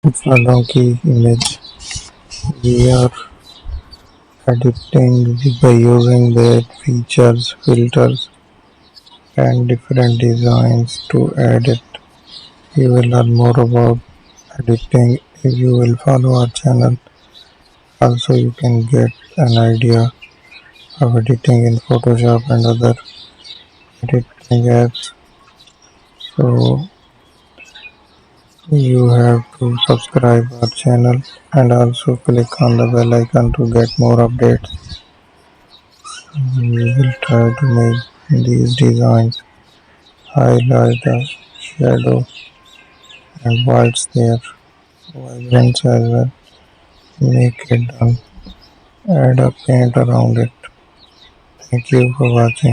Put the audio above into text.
For donkey image, we are editing by using their features, filters, and different designs to edit. You will learn more about editing if you will follow our channel. Also, you can get an idea of editing in Photoshop and other editing apps. So you have to subscribe our channel and also click on the bell icon to get more updates. We will try to make these designs, highlight the shadow and whites there, vibrance as well, make it done, add a paint around it. Thank you for watching.